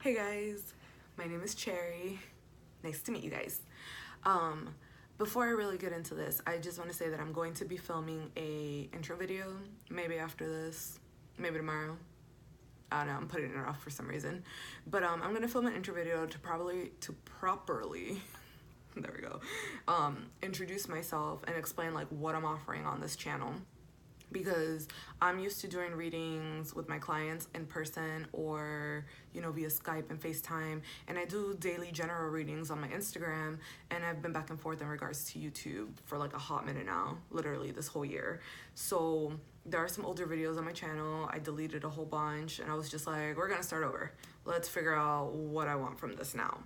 Hey guys, my name is Cherry. Nice to meet you guys. Um, Before I really get into this, I just want to say that I'm going to be filming a intro video, maybe after this, maybe tomorrow. I don't know, I'm putting it off for some reason. But I'm gonna film an intro video to properly there we go. Introduce myself and explain like what I'm offering on this channel, because I'm used to doing readings with my clients in person or via Skype and FaceTime, and I do daily general readings on my Instagram, and I've been back and forth in regards to YouTube for like a hot minute now, literally this whole year. So there are some older videos on my channel. I deleted a whole bunch and I was just like, we're gonna start over. Let's figure out what I want from this now.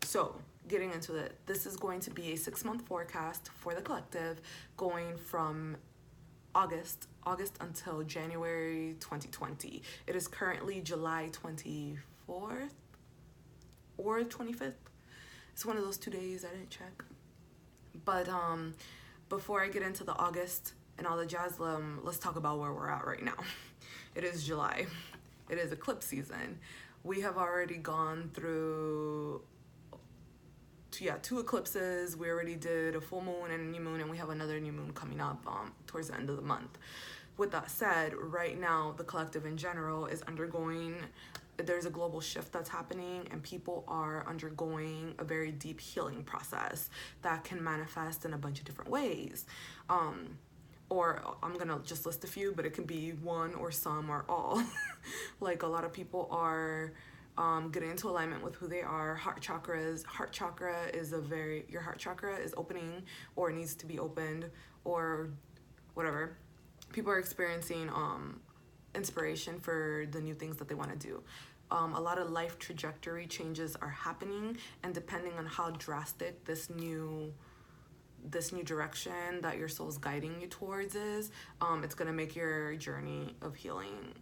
So getting into it, this is going to be a 6-month forecast for the collective going from August until January 2020. It is currently July 24th or 25th. It's one of those 2 days, I didn't check. But before I get into the August and all the jazz, let's talk about where we're at right now. It is July. It is eclipse season. We have already gone through two eclipses. We already did a full moon and a new moon, and we have another new moon coming up towards the end of the month. With that said, right now the collective in general is there's a global shift that's happening, and people are undergoing a very deep healing process that can manifest in a bunch of different ways. Or I'm gonna just list a few, but it can be one or some or all. Like a lot of people are getting into alignment with who they are. Heart chakra is your heart chakra is opening or needs to be opened or whatever. People are experiencing inspiration for the new things that they want to do. A lot of life trajectory changes are happening, and depending on how drastic this new direction that your soul's guiding you towards is, it's gonna make your journey of healing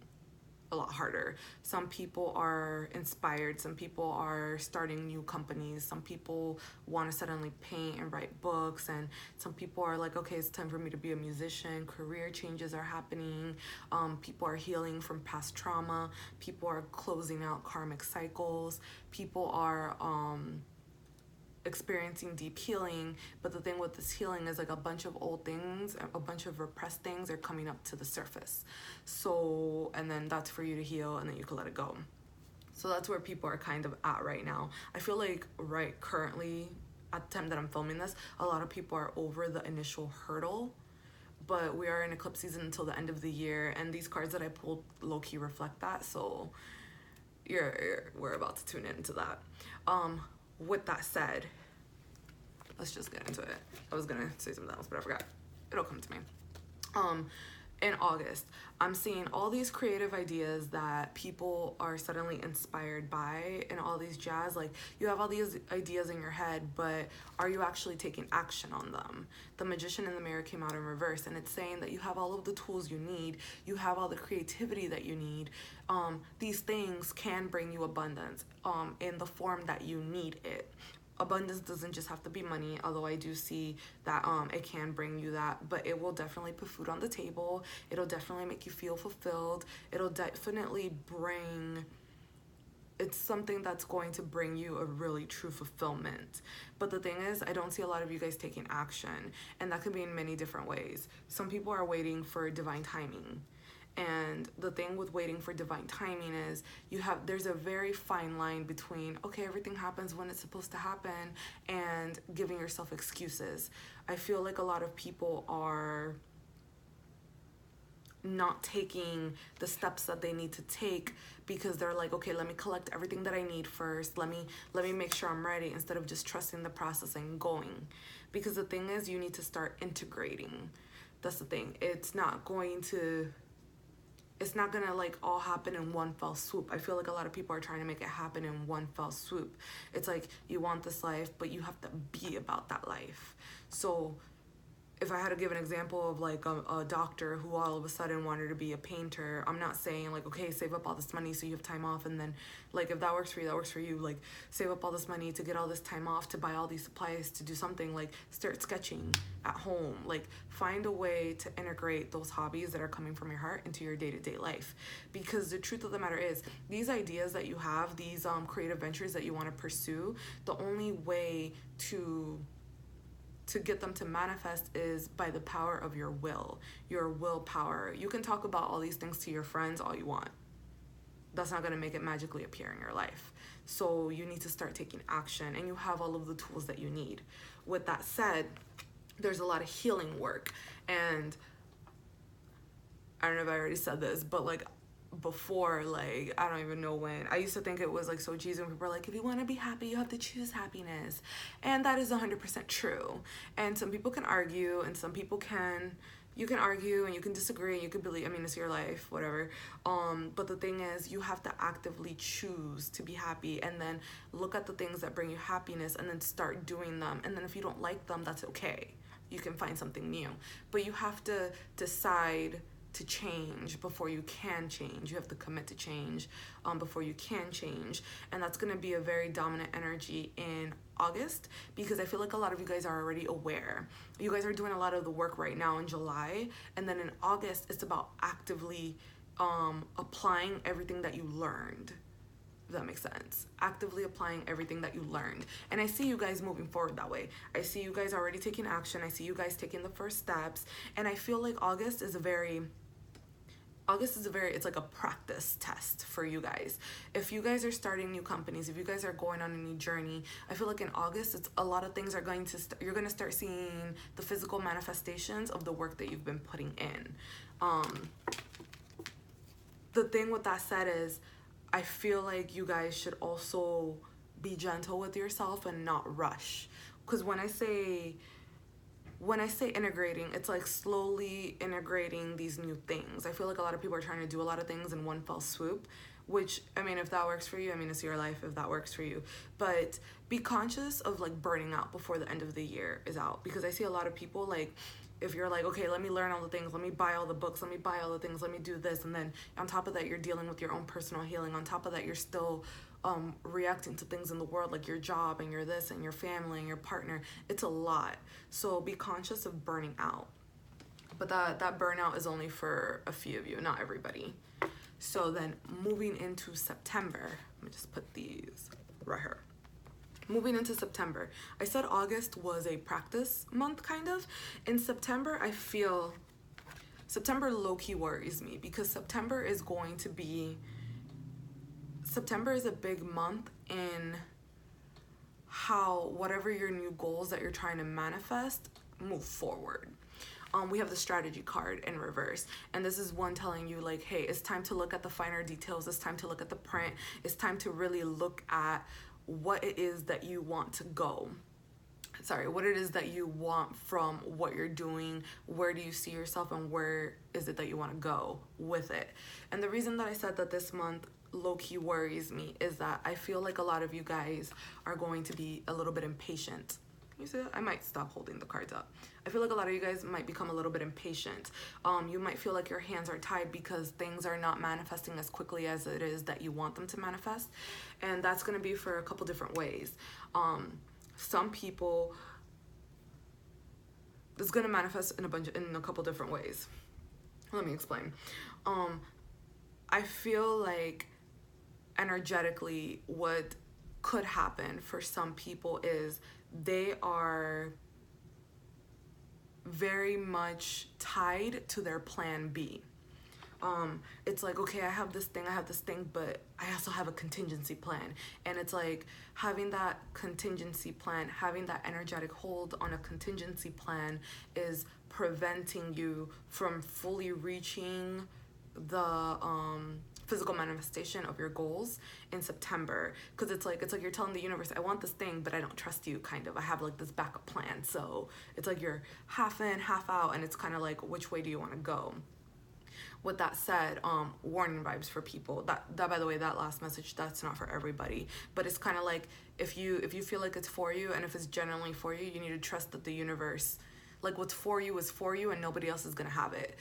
a lot harder. Some people are inspired, some people are starting new companies, some people want to suddenly paint and write books, and some people are like, okay, it's time for me to be a musician. Career changes are happening. People are healing from past trauma. People are closing out karmic cycles. People are experiencing deep healing. But the thing with this healing is like a bunch of old things, a bunch of repressed things are coming up to the surface. So, and then that's for you to heal, and then you can let it go. So that's where people are kind of at right now. I feel like currently at the time that I'm filming this, a lot of people are over the initial hurdle, but we are in eclipse season until the end of the year, and these cards that I pulled low-key reflect that. So we're about to tune into that. With that said, let's just get into it. I was gonna say something else, but I forgot. It'll come to me. In August, I'm seeing all these creative ideas that people are suddenly inspired by, and all these jazz. Like, you have all these ideas in your head, but are you actually taking action on them? The Magician in the Mirror came out in reverse, and it's saying that you have all of the tools you need, you have all the creativity that you need. These things can bring you abundance in the form that you need it. Abundance doesn't just have to be money, although I do see that it can bring you that, but it will definitely put food on the table. It'll definitely make you feel fulfilled. It'll definitely it's something that's going to bring you a really true fulfillment. But the thing is, I don't see a lot of you guys taking action, and that could be in many different ways. Some people are waiting for divine timing. And the thing with waiting for divine timing is there's a very fine line between, okay, everything happens when it's supposed to happen, and giving yourself excuses. I feel like a lot of people are not taking the steps that they need to take because they're like, okay, let me collect everything that I need first. Let me make sure I'm ready, instead of just trusting the process and going. Because the thing is, you need to start integrating. That's the thing. It's not gonna like all happen in one fell swoop. I feel like a lot of people are trying to make it happen in one fell swoop. It's like, you want this life, but you have to be about that life. So if I had to give an example of like a doctor who all of a sudden wanted to be a painter, I'm not saying like, okay, save up all this money so you have time off, and then like if that works for you, that works for you. Like save up all this money to get all this time off, to buy all these supplies, to do something. Like start sketching at home. Like find a way to integrate those hobbies that are coming from your heart into your day-to-day life. Because the truth of the matter is, these ideas that you have, these creative ventures that you want to pursue, the only way to get them to manifest is by the power of your willpower. You can talk about all these things to your friends all you want. That's not going to make it magically appear in your life. So you need to start taking action, and you have all of the tools that you need. With that said, there's a lot of healing work, and I don't know if I already said this, but like before, like I don't even know when, I used to think it was like so cheesy when people are like, if you want to be happy, you have to choose happiness. And that is 100% true. And some people can argue, and some people can, you can argue and you can disagree and you can believe, I mean, it's your life, whatever. But the thing is, you have to actively choose to be happy, and then look at the things that bring you happiness and then start doing them. And then if you don't like them, that's okay. You can find something new. But you have to decide to change before you can change. You have to commit to change before you can change. And that's going to be a very dominant energy in August, because I feel like a lot of you guys are already aware. You guys are doing a lot of the work right now in July, and then in August it's about actively applying everything that you learned. If that makes sense. Actively applying everything that you learned. And I see you guys moving forward that way. I see you guys already taking action. I see you guys taking the first steps. And I feel like August is a very, it's like a practice test for you guys. If you guys are starting new companies, if you guys are going on a new journey, I feel like in August, it's a lot of things are going to, you're going to start seeing the physical manifestations of the work that you've been putting in. The thing with that said is, I feel like you guys should also be gentle with yourself and not rush. Because when I say integrating, it's like slowly integrating these new things. I feel like a lot of people are trying to do a lot of things in one fell swoop, which, I mean, if that works for you, I mean, it's your life if that works for you. But be conscious of like burning out before the end of the year is out. Because I see a lot of people, like, if you're like, okay, let me learn all the things, let me buy all the books, let me buy all the things, let me do this, and then on top of that, you're dealing with your own personal healing. On top of that, you're still reacting to things in the world, like your job and your this and your family and your partner. It's a lot. So be conscious of burning out. But that burnout is only for a few of you, not everybody. So then moving into September, let me just put these right here. Moving into September, I said August was a practice month, kind of. In September, I feel September low-key worries me, because September is a big month in how whatever your new goals that you're trying to manifest move forward. We have the strategy card in reverse, and this is one telling you like, hey, it's time to look at the finer details, it's time to look at the print, it's time to really look at what it is that you want to go. What it is that you want from what you're doing, where do you see yourself, and where is it that you want to go with it. And the reason that I said that this month low-key worries me is that I feel like a lot of you guys are going to be a little bit impatient. You see that? I might stop holding the cards up. I feel like a lot of you guys might become a little bit impatient. You might feel like your hands are tied because things are not manifesting as quickly as it is that you want them to manifest. And that's going to be for a couple different ways. Some people, it's going to manifest in a couple different ways. Let me explain. I feel like energetically what could happen for some people is they are very much tied to their plan B. It's like, okay, I have this thing, but I also have a contingency plan. And it's like having that contingency plan, having that energetic hold on a contingency plan is preventing you from fully reaching the physical manifestation of your goals in September. Because it's like you're telling the universe, I want this thing, but I don't trust you, kind of. I have like this backup plan. So it's like you're half in, half out, and it's kind of like, which way do you want to go? With that said, warning vibes for people. That by the way, that last message, that's not for everybody. But it's kind of like, if you feel like it's for you, and if it's genuinely for you, you need to trust that the universe, Like what's for you is for you, and nobody else is gonna have it.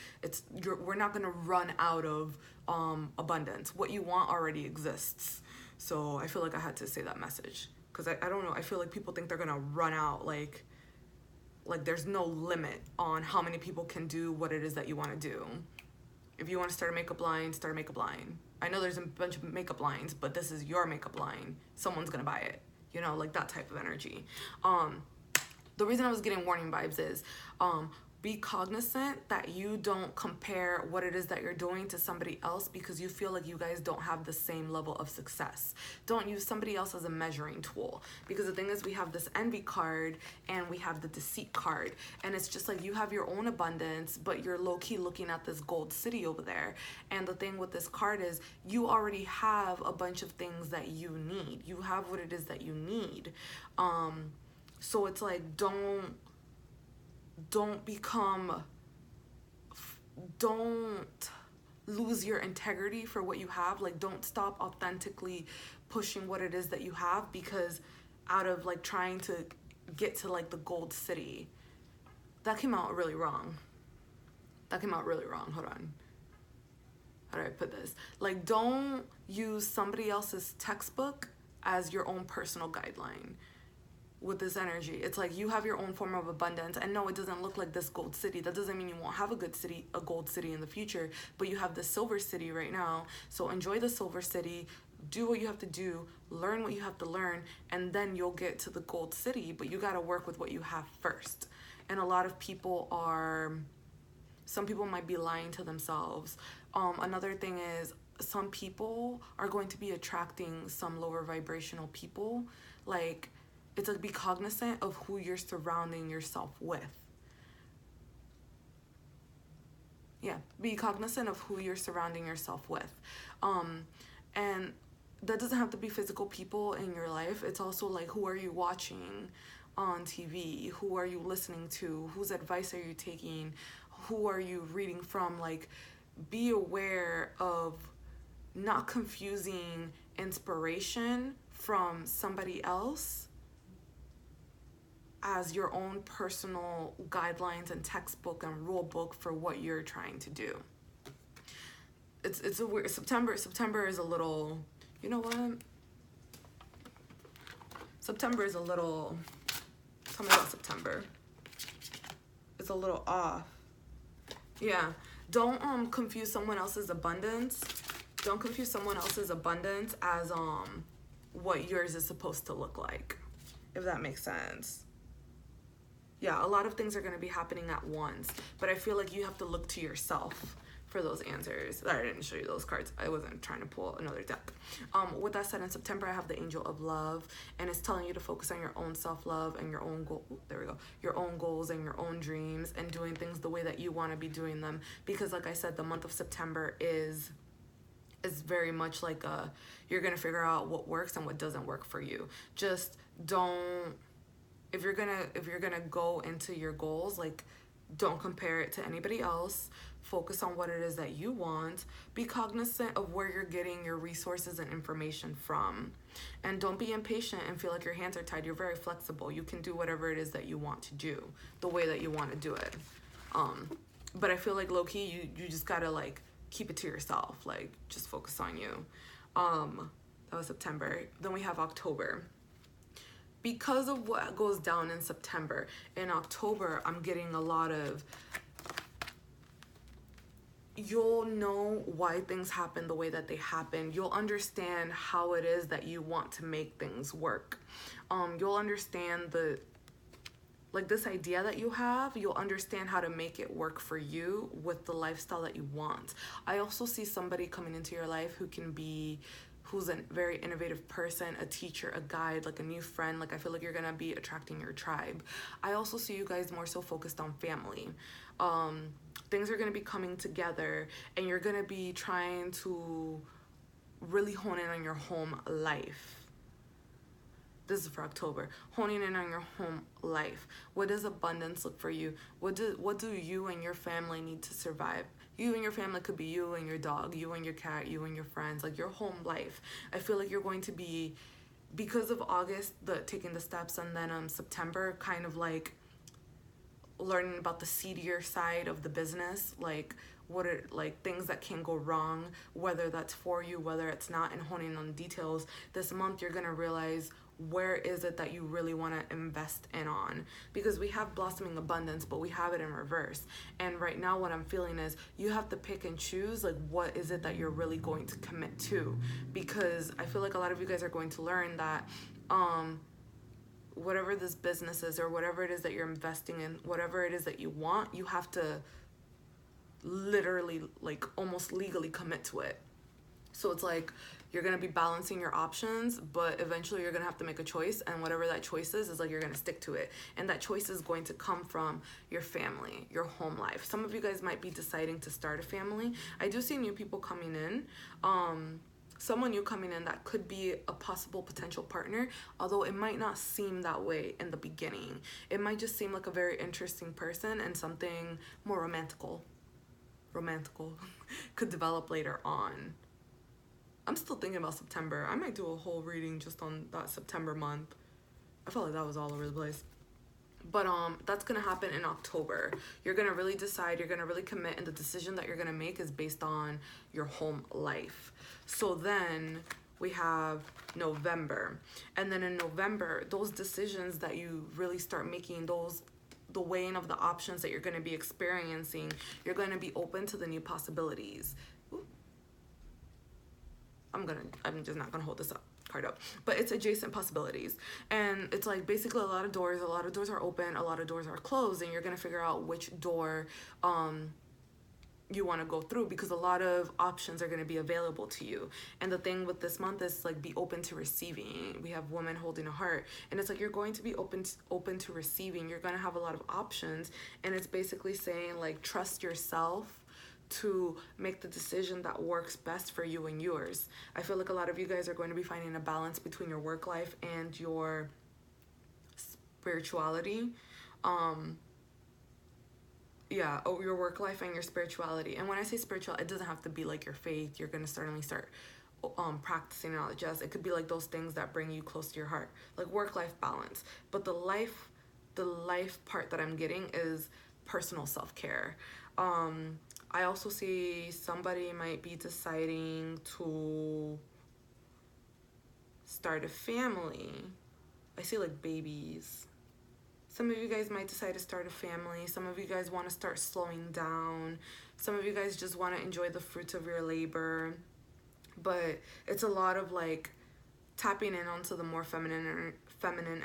We're not gonna run out of abundance. What you want already exists. So I feel like I had to say that message, because I don't know, I feel like people think they're gonna run out, like there's no limit on how many people can do what it is that you want to do. If you want to start a makeup line, start a makeup line. I know there's a bunch of makeup lines, but this is your makeup line. Someone's gonna buy it, you know, like that type of energy. The reason I was getting warning vibes is be cognizant that you don't compare what it is that you're doing to somebody else because you feel like you guys don't have the same level of success. Don't use somebody else as a measuring tool, because the thing is, we have this envy card and we have the deceit card, and it's just like you have your own abundance, but you're low-key looking at this gold city over there. And the thing with this card is you already have a bunch of things that you need. You have what it is that you need. So it's like, don't lose your integrity for what you have. Like, don't stop authentically pushing what it is that you have, because out of like trying to get to like the gold city. That came out really wrong. Hold on. How do I put this? Like, don't use somebody else's textbook as your own personal guideline. With this energy, it's like you have your own form of abundance, and no, it doesn't look like this gold city. That doesn't mean you won't have a gold city in the future, but you have the silver city right now. So enjoy the silver city, do what you have to do, learn what you have to learn, and then you'll get to the gold city. But you got to work with what you have first. And a lot of people some people might be lying to themselves. Another thing is, some people are going to be attracting some lower vibrational people. Like, it's like, be cognizant of who you're surrounding yourself with. Yeah, be cognizant of who you're surrounding yourself with. And that doesn't have to be physical people in your life. It's also like, who are you watching on TV? Who are you listening to? Whose advice are you taking? Who are you reading from? Like, be aware of not confusing inspiration from somebody else as your own personal guidelines and textbook and rule book for what you're trying to do. It's a weird September is a little, you know what? September is a little, tell me about September. It's a little off. Yeah, don't confuse someone else's abundance. Don't confuse someone else's abundance as what yours is supposed to look like, if that makes sense. Yeah, a lot of things are going to be happening at once, but I feel like you have to look to yourself for those answers. I didn't show you those cards. I wasn't trying to pull another deck. With that said, in September, I have the Angel of Love, and it's telling you to focus on your own self-love and your own your own goals and your own dreams, and doing things the way that you want to be doing them. Because like I said, the month of September is very much like you're going to figure out what works and what doesn't work for you. Just don't, if you're gonna go into your goals, like, don't compare it to anybody else. Focus on what it is that you want. Be cognizant of where you're getting your resources and information from. And don't be impatient and feel like your hands are tied. You're very flexible. You can do whatever it is that you want to do, the way that you want to do it. But I feel like low-key, you just gotta, like, keep it to yourself. Like, just focus on you. That was September. Then we have October. Because of what goes down in September, in October, I'm getting a lot of, you'll know why things happen the way that they happen. You'll understand how it is that you want to make things work. You'll understand this idea that you have, you'll understand how to make it work for you with the lifestyle that you want. I also see somebody coming into your life who's a very innovative person, a teacher, a guide, like a new friend. Like, I feel like you're gonna be attracting your tribe. I also see you guys more so focused on family. Things are gonna be coming together, and you're gonna be trying to really hone in on your home life. This is for October. Honing in on your home life. What does abundance look for you? What do you and your family need to survive? You and your family could be you and your dog, you and your cat, you and your friends, like your home life. I feel like you're going to be, because of August, taking the steps, and then September, kind of like learning about the seedier side of the business, like what are like things that can go wrong, whether that's for you, whether it's not, and honing on details. This month you're gonna realize where is it that you really want to invest in on, because we have blossoming abundance but we have it in reverse. And right now what I'm feeling is you have to pick and choose, like what is it that you're really going to commit to, because I feel like a lot of you guys are going to learn that whatever this business is or whatever it is that you're investing in, whatever it is that you want, you have to literally like almost legally commit to it. So it's like you're gonna be balancing your options, but eventually you're gonna have to make a choice, and whatever that choice is like you're gonna stick to it. And that choice is going to come from your family, your home life. Some of you guys might be deciding to start a family. I do see new people coming in. Someone new coming in that could be a possible potential partner, although it might not seem that way in the beginning. It might just seem like a very interesting person, and something more romantical could develop later on. I'm still thinking about September. I might do a whole reading just on that September month. I felt like that was all over the place. But that's gonna happen in October. You're gonna really decide, you're gonna really commit, and the decision that you're gonna make is based on your home life. So then we have November. And then in November, those decisions that you really start making, the weighing of the options that you're gonna be experiencing, you're gonna be open to the new possibilities. Ooh. I'm just not gonna hold this card up, but it's adjacent possibilities. And it's like basically a lot of doors are open, a lot of doors are closed, and you're gonna figure out which door you want to go through, because a lot of options are going to be available to you. And the thing with this month is like be open to receiving. We have woman holding a heart, and it's like you're going to be open to receiving. You're going to have a lot of options, and it's basically saying like trust yourself to make the decision that works best for you and yours. I feel like a lot of you guys are going to be finding a balance between your work life and your spirituality. Your work life and your spirituality. And when I say spiritual, it doesn't have to be like your faith. You're going to certainly start practicing all the jazz. It could be like those things that bring you close to your heart, like work-life balance. But the life part that I'm getting is personal self-care. I also see somebody might be deciding to start a family. I see like babies. Some of you guys might decide to start a family. Some of you guys want to start slowing down. Some of you guys just want to enjoy the fruits of your labor. But it's a lot of like tapping in onto the more feminine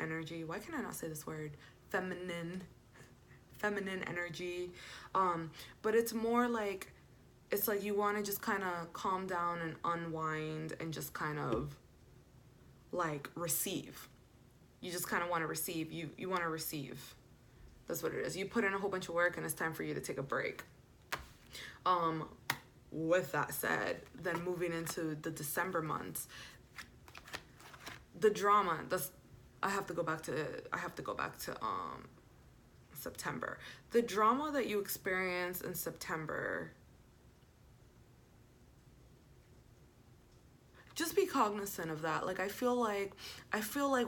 energy. Why can I not say this word? Feminine energy. But it's more like, it's like you want to just kind of calm down and unwind and just kind of like receive. You just kind of want to receive. You want to receive. That's what it is. You put in a whole bunch of work and it's time for you to take a break. With that said, then moving into the December months, the drama, I have to go back to September. The drama that you experience in September, just be cognizant of that. Like I feel like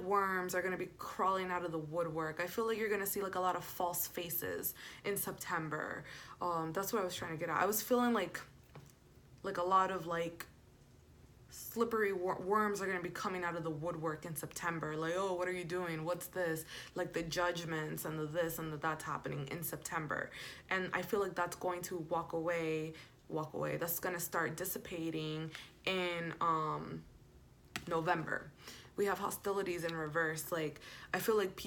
worms are gonna be crawling out of the woodwork. I feel like you're gonna see like a lot of false faces in September. That's what I was trying to get at. I was feeling like a lot of like slippery worms are gonna be coming out of the woodwork in September. Like, oh, what are you doing? What's this? Like the judgments and the this and the that's happening in September. And I feel like that's going to walk away. That's gonna start dissipating in November. We have hostilities in reverse. Like I feel like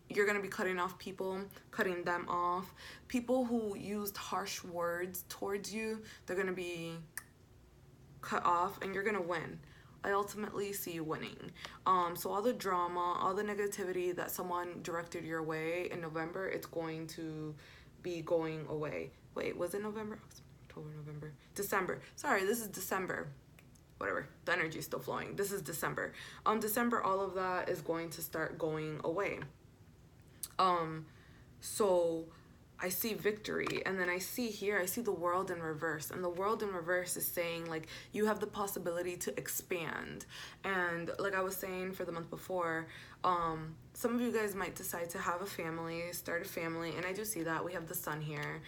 you're gonna be cutting them off. People who used harsh words towards you, they're gonna be cut off, and you're gonna win. I ultimately see you winning. So all the drama, all the negativity that someone directed your way in November, it's going to be going away. Wait, was it November? October, November, December. Sorry, this is December. Whatever, the energy is still flowing. This is December. December, all of that is going to start going away. So I see victory, and then I see here, I see the world in reverse, and the world in reverse is saying like you have the possibility to expand. And like I was saying for the month before, some of you guys might decide to have a family, start a family, and I do see that. We have the sun here,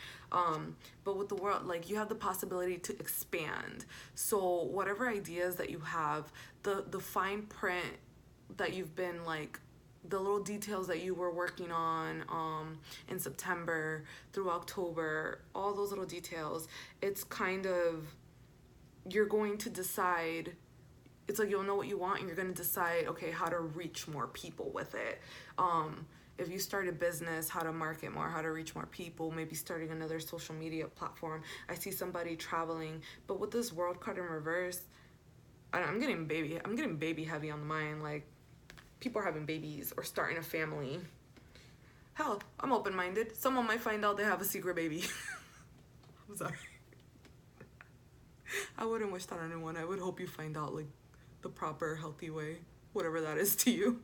but with the world, like you have the possibility to expand. So whatever ideas that you have, the fine print that you've been like, the little details that you were working on in September through October, all those little details, it's kind of, you're going to decide, it's like you'll know what you want and you're going to decide, okay, how to reach more people with it. If you start a business, how to market more, how to reach more people, maybe starting another social media platform. I see somebody traveling, but with this world card in reverse, I'm getting baby heavy on the mind. Like, people are having babies or starting a family. Hell, I'm open-minded. Someone might find out they have a secret baby. I'm sorry. I wouldn't wish that on anyone. I would hope you find out like the proper, healthy way, whatever that is to you.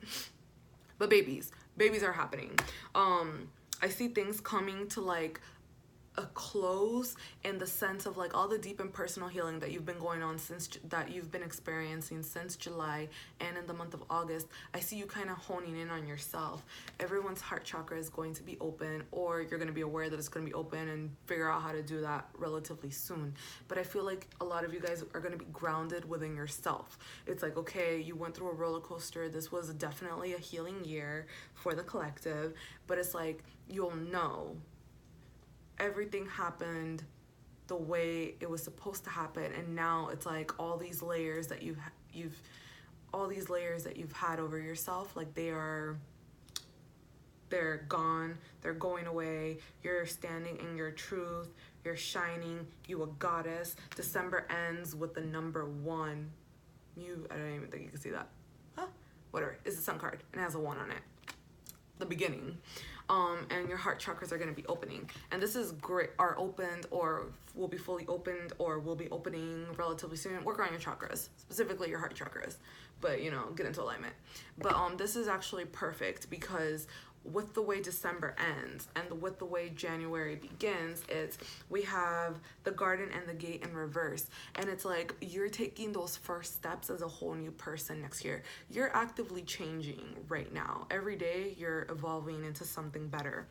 But babies are happening. I see things coming to like a close in the sense of like all the deep and personal healing that you've been going on that you've been experiencing since July and in the month of August. I see you kind of honing in on yourself. Everyone's heart chakra is going to be open, or you're going to be aware that it's going to be open and figure out how to do that relatively soon. But I feel like a lot of you guys are going to be grounded within yourself. It's like, okay, you went through a roller coaster. This was definitely a healing year for the collective, but it's like you'll know everything happened the way it was supposed to happen, and now it's like all these layers that you've had over yourself, like they're gone, they're going away. You're standing in your truth, you're shining, you a goddess. December ends with the number 1. I don't even think you can see that. Huh? Whatever. It's the sun card and it has a 1 on it. The beginning. And your heart chakras are going to be opening, and this is great, are opened or will be fully opened or will be opening relatively soon. Work on your chakras, specifically your heart chakras, but you know, get into alignment. But this is actually perfect because with the way December ends and with the way January begins, we have the garden and the gate in reverse, and it's like you're taking those first steps as a whole new person next year. You're actively changing right now. Every day you're evolving into something better,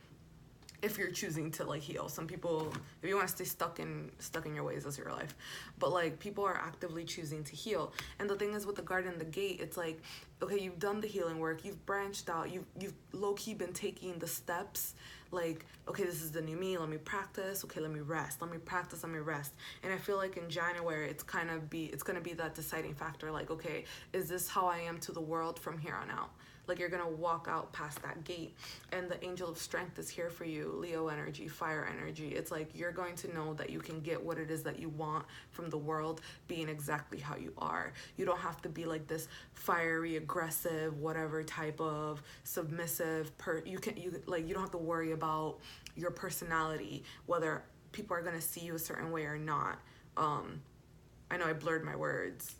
if you're choosing to like heal. Some people, if you want to stay stuck in your ways, that's your life. But like people are actively choosing to heal. And the thing is with the garden and the gate, it's like, okay, you've done the healing work, you've branched out, you've low-key been taking the steps, like, okay, this is the new me, let me practice, okay, let me rest, let me practice, let me rest. And I feel like in January it's gonna be that deciding factor, like, okay, is this how I am to the world from here on out? Like, you're gonna walk out past that gate, and the angel of strength is here for you. Leo energy, fire energy. It's like you're going to know that you can get what it is that you want from the world, being exactly how you are. You don't have to be like this fiery, aggressive, whatever type of submissive you don't have to worry about your personality, whether people are gonna see you a certain way or not. I know I blurred my words.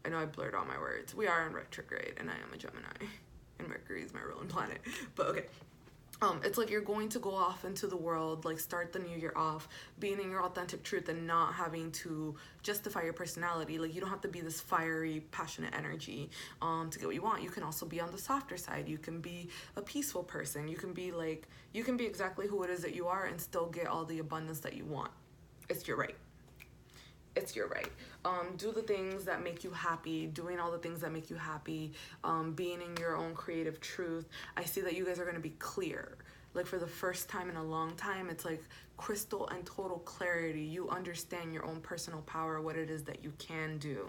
I know I blurred all my words. We are in retrograde, and I am a Gemini, and Mercury is my ruling planet. But okay, it's like you're going to go off into the world, like start the new year off, being in your authentic truth and not having to justify your personality. Like, you don't have to be this fiery, passionate energy to get what you want. You can also be on the softer side. You can be a peaceful person. You can be exactly who it is that you are and still get all the abundance that you want. It's your right. It's your right. Do the things that make you happy, doing all the things that make you happy, being in your own creative truth. I see that you guys are going to be clear. Like, for the first time in a long time, it's like crystal and total clarity. You understand your own personal power, what it is that you can do.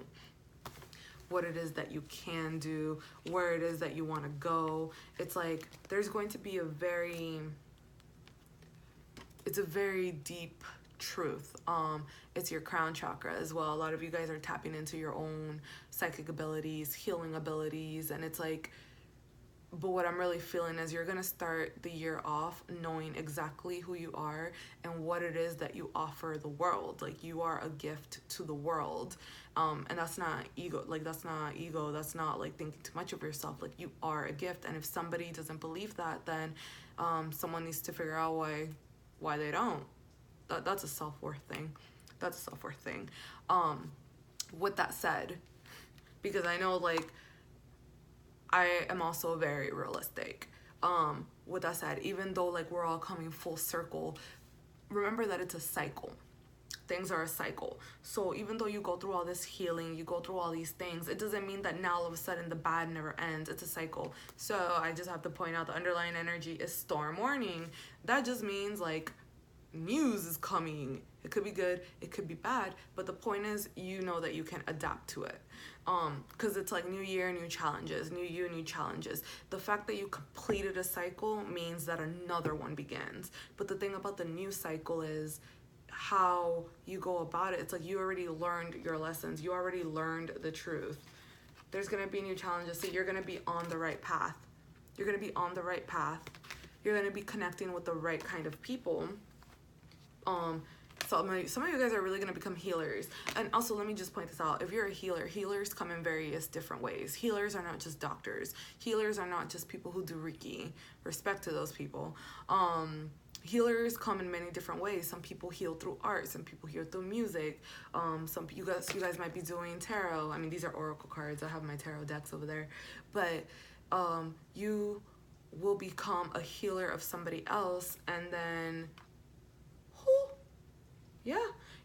What it is that you can do, where it is that you want to go. It's like there's going to be a very deep truth. It's your crown chakra as well. A lot of you guys are tapping into your own psychic abilities, healing abilities, and it's like, but what I'm really feeling is you're gonna start the year off knowing exactly who you are and what it is that you offer the world. Like, you are a gift to the world, and that's not ego. Like, that's not ego. That's not like thinking too much of yourself. Like, you are a gift, and if somebody doesn't believe that, then someone needs to figure out why why they don't. That's a self-worth thing. That's a self-worth thing. With that said, because I know, like, I am also very realistic. With that said, even though, like, we're all coming full circle, remember that it's a cycle. Things are a cycle. So even though you go through all this healing, you go through all these things, it doesn't mean that now all of a sudden the bad never ends. It's a cycle. So I just have to point out the underlying energy is storm warning. That just means, like, news is coming. It could be good, it could be bad, but the point is, you know that you can adapt to it. Because it's like new year, new challenges, new you, new challenges. The fact that you completed a cycle means that another one begins. But the thing about the new cycle is how you go about it. It's like you already learned your lessons. You already learned the truth. There's going to be new challenges, so you're going to be on the right path. You're going to be on the right path. You're going to be connecting with the right kind of people. Some of you guys are really going to become healers. And also, let me just point this out. If you're a healer, healers come in various different ways. Healers are not just doctors. Healers are not just people who do Reiki. Respect to those people. Healers come in many different ways. Some people heal through art. Some people heal through music. You guys might be doing tarot. I mean, these are oracle cards. I have my tarot decks over there. But you will become a healer of somebody else, and then yeah,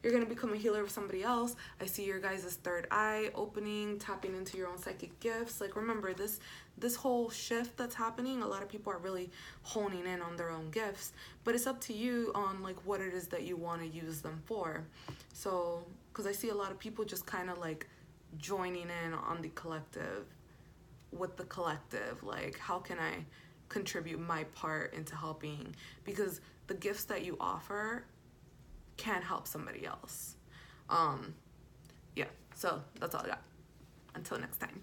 you're going to become a healer of somebody else. I see your guys' third eye opening, tapping into your own psychic gifts. Like, remember, this whole shift that's happening, a lot of people are really honing in on their own gifts. But it's up to you on, like, what it is that you want to use them for. So, because I see a lot of people just kind of, like, joining in on the collective, with the collective. Like, how can I contribute my part into helping? Because the gifts that you offer can help somebody else. Yeah, so that's all I got. Until next time.